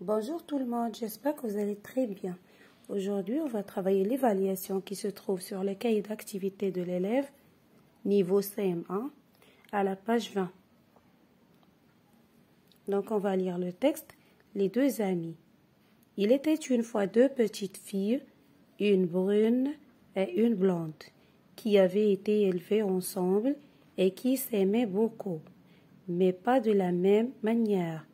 Bonjour tout le monde, j'espère que vous allez très bien. Aujourd'hui, on va travailler l'évaluation qui se trouve sur le cahier d'activité de l'élève, niveau CM1, à la page 20. Donc, on va lire le texte. Les deux amis. Il était une fois deux petites filles, une brune et une blonde, qui avaient été élevées ensemble et qui s'aimaient beaucoup, mais pas de la même manière.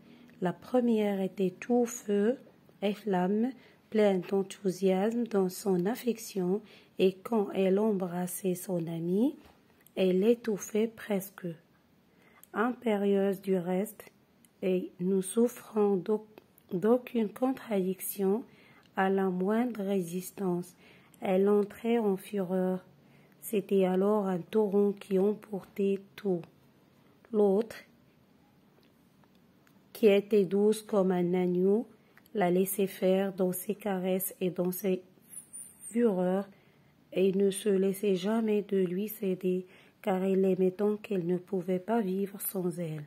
La première était tout feu et flamme, pleine d'enthousiasme dans son affection, et quand elle embrassait son amie, elle l'étouffait presque. Impérieuse du reste, et ne souffrant d'aucune contradiction, à la moindre résistance, elle entrait en fureur. C'était alors un torrent qui emportait tout. L'autre, qui était douce comme un agneau, la laissait faire dans ses caresses et dans ses fureurs, et ne se laissait jamais de lui céder, car elle l'aimait tant qu'elle ne pouvait pas vivre sans elle.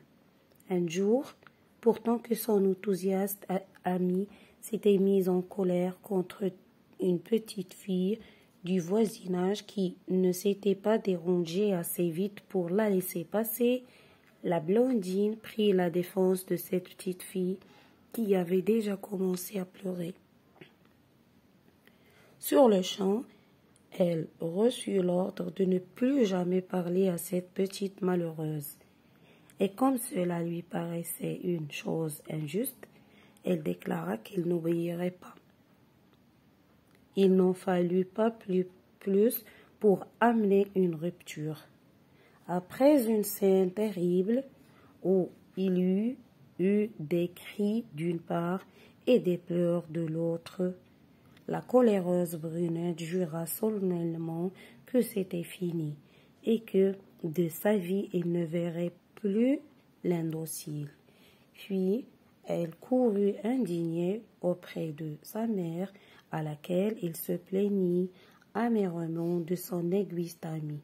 Un jour, pourtant que son enthousiaste ami s'était mis en colère contre une petite fille du voisinage qui ne s'était pas dérangée assez vite pour la laisser passer, la blondine prit la défense de cette petite fille qui avait déjà commencé à pleurer. Sur le champ, elle reçut l'ordre de ne plus jamais parler à cette petite malheureuse. Et comme cela lui paraissait une chose injuste, elle déclara qu'elle n'obéirait pas. Il n'en fallut pas plus pour amener une rupture. Après une scène terrible où il y eut des cris d'une part et des pleurs de l'autre, la coléreuse brunette jura solennellement que c'était fini et que de sa vie elle ne verrait plus l'indocile. Puis elle courut indignée auprès de sa mère, à laquelle il se plaignit amèrement de son égoïste ami.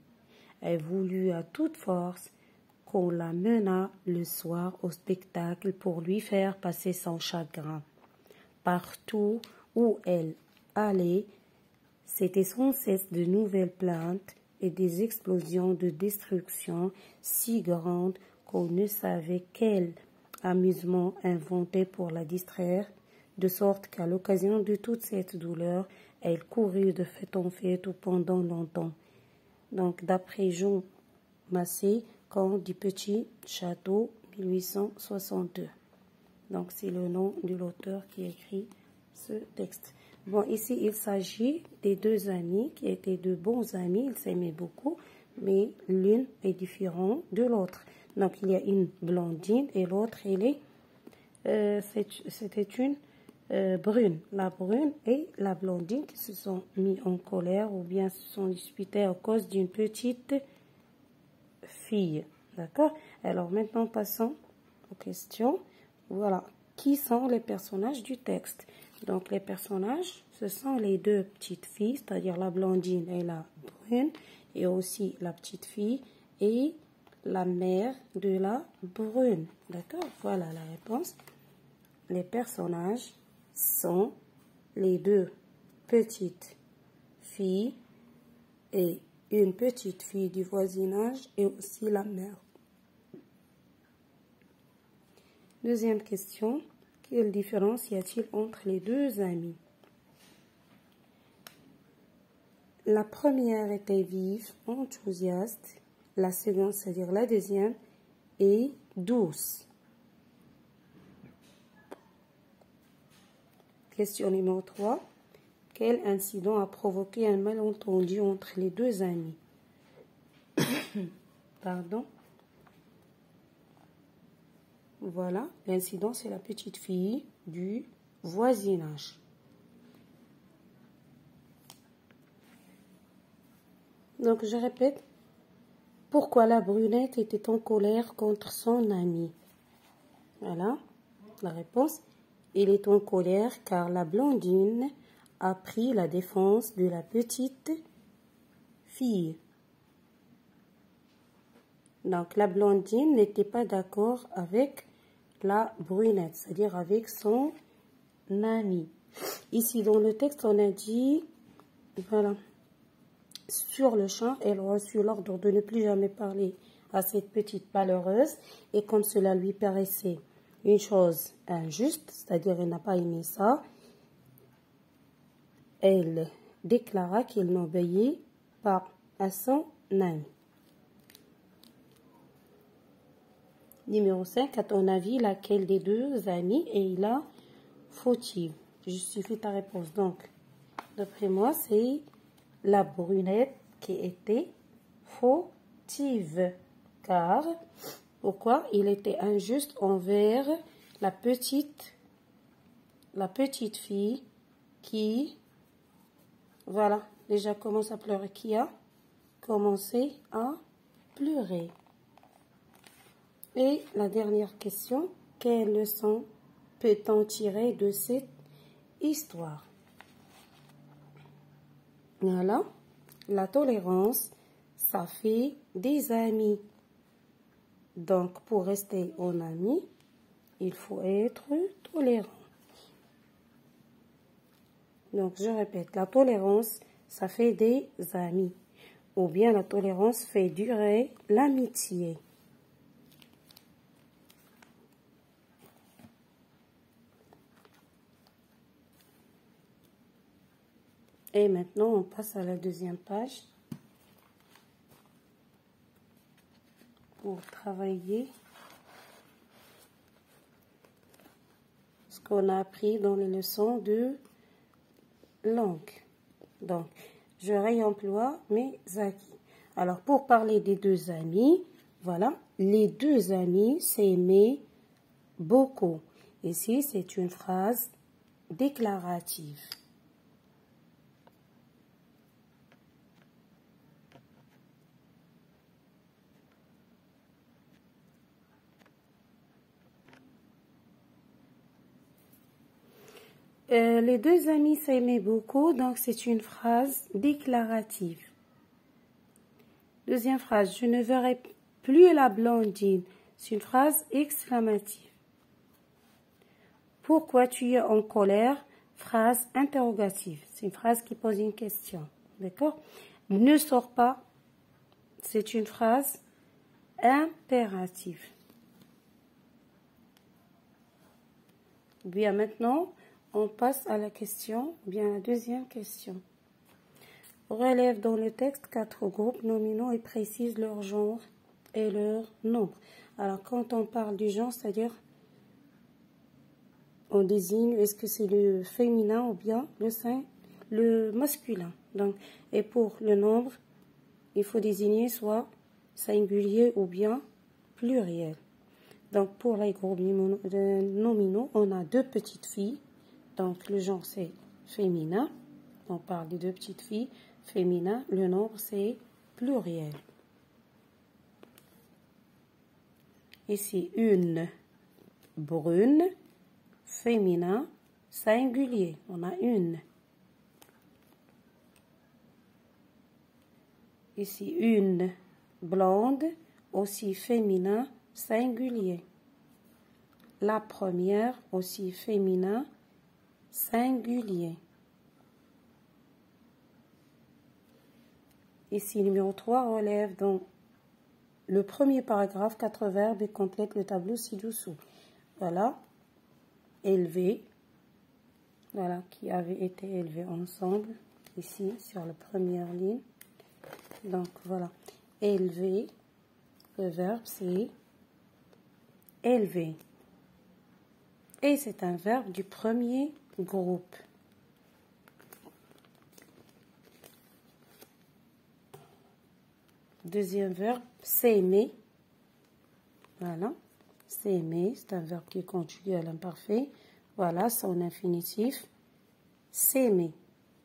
Elle voulut à toute force qu'on la menât le soir au spectacle pour lui faire passer son chagrin. Partout où elle allait, c'était sans cesse de nouvelles plaintes et des explosions de destruction si grandes qu'on ne savait quel amusement inventer pour la distraire, de sorte qu'à l'occasion de toute cette douleur, elle courut de fête en fête pendant longtemps. Donc, d'après Jean Massé, Conte du Petit Château, 1862. Donc, c'est le nom de l'auteur qui écrit ce texte. Bon, ici, il s'agit des deux amis qui étaient de bons amis. Ils s'aimaient beaucoup, mais l'une est différente de l'autre. Donc, il y a une blondine et l'autre, c'était une brune. La brune et la blondine qui se sont mis en colère ou bien se sont disputés à cause d'une petite fille. D'accord? Alors, maintenant, passons aux questions. Voilà. Qui sont les personnages du texte? Donc, les personnages, ce sont les deux petites filles, c'est-à-dire la blondine et la brune, et aussi la petite fille et la mère de la brune. D'accord? Voilà la réponse. Les personnages sont les deux petites filles et une petite fille du voisinage et aussi la mère. Deuxième question. Quelle différence y a-t-il entre les deux amis? La première était vive, enthousiaste. La seconde, c'est-à-dire la deuxième, est douce. Question numéro 3. Quel incident a provoqué un malentendu entre les deux amis? Pardon. Voilà, l'incident, c'est la petite fille du voisinage. Donc, je répète, pourquoi la brunette était en colère contre son ami? Voilà, la réponse. Il est en colère car la blondine a pris la défense de la petite fille. Donc, la blondine n'était pas d'accord avec la brunette, c'est-à-dire avec son ami. Ici, dans le texte, on a dit, voilà, sur le champ, elle reçut l'ordre de ne plus jamais parler à cette petite malheureuse. Et comme cela lui paraissait une chose injuste, c'est-à-dire elle n'a pas aimé ça, elle déclara qu'elle n'obéit pas à son ami. Numéro 5, à ton avis, laquelle des deux amis est la fautive? Justifie ta réponse. Donc, d'après moi, c'est la brunette qui était fautive. Car, pourquoi? Il était injuste envers la petite fille qui, voilà, déjà commence à pleurer, qui a commencé à pleurer. Et la dernière question, quelle leçon peut-on tirer de cette histoire? Voilà, la tolérance, ça fait des amis. Donc, pour rester en ami, il faut être tolérant. Donc, je répète, la tolérance, ça fait des amis. Ou bien la tolérance fait durer l'amitié. Et maintenant, on passe à la deuxième page pour travailler ce qu'on a appris dans les leçons de langue. Donc, je réemploie mes acquis. Alors, pour parler des deux amis, voilà, les deux amis s'aimaient beaucoup. Ici, c'est une phrase déclarative. Les deux amis s'aimaient beaucoup, donc c'est une phrase déclarative. Deuxième phrase, je ne verrai plus la blondine. C'est une phrase exclamative. Pourquoi tu es en colère? Phrase interrogative. C'est une phrase qui pose une question. D'accord? Ne sors pas. C'est une phrase impérative. Bien, maintenant, on passe à la question, bien la deuxième question. Relève dans le texte 4 groupes nominaux et précise leur genre et leur nombre. Alors, quand on parle du genre, c'est-à-dire on désigne est-ce que c'est le féminin ou bien le masculin. Donc, et pour le nombre, il faut désigner soit singulier ou bien pluriel. Donc, pour les groupes nominaux, on a deux petites filles. Donc, le genre, c'est féminin. On parle de deux petites filles. Féminin, le nombre, c'est pluriel. Ici, une brune, féminin, singulier. On a une. Ici, une blonde, aussi féminin, singulier. La première, aussi féminin, singulier. Ici, numéro 3, relève donc le premier paragraphe, 4 verbes et complète le tableau ci-dessous. Voilà, élevé, voilà, qui avait été élevé ensemble, ici, sur la première ligne. Donc, voilà, élevé, le verbe, c'est élever. Et c'est un verbe du premier groupe. Deuxième verbe, s'aimer. Voilà, s'aimer, c'est un verbe qui est conjugué à l'imparfait. Voilà, son infinitif, s'aimer.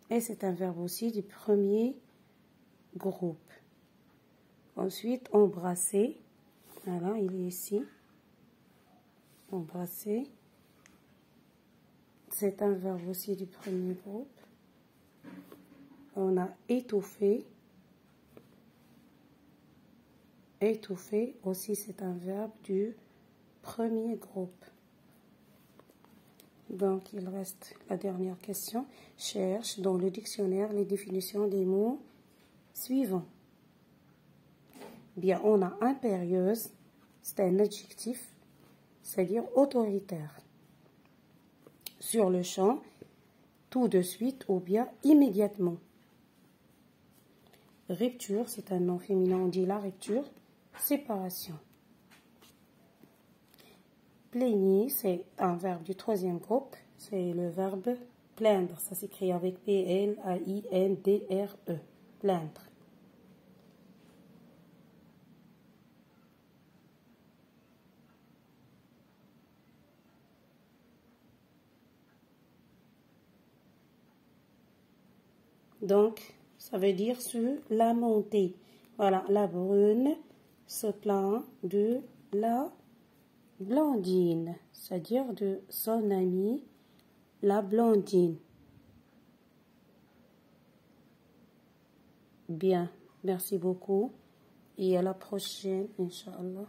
Et c'est un verbe aussi du premier groupe. Ensuite, embrasser. Voilà, il est ici. Embrasser. C'est un verbe aussi du premier groupe. On a étouffer. Étouffer aussi, c'est un verbe du premier groupe. Donc, il reste la dernière question. Cherche dans le dictionnaire les définitions des mots suivants. Bien, on a impérieuse, c'est un adjectif, c'est-à-dire autoritaire. Sur le champ, tout de suite ou bien immédiatement. Rupture, c'est un nom féminin, on dit la rupture. Séparation. Plaigner, c'est un verbe du troisième groupe, c'est le verbe plaindre. Ça s'écrit avec P-L-A-I-N-D-R-E. Plaindre. Donc, ça veut dire se lamenter. Voilà, la brune se plaint de la blondine, c'est-à-dire de son amie, la blondine. Bien, merci beaucoup et à la prochaine, Inch'Allah.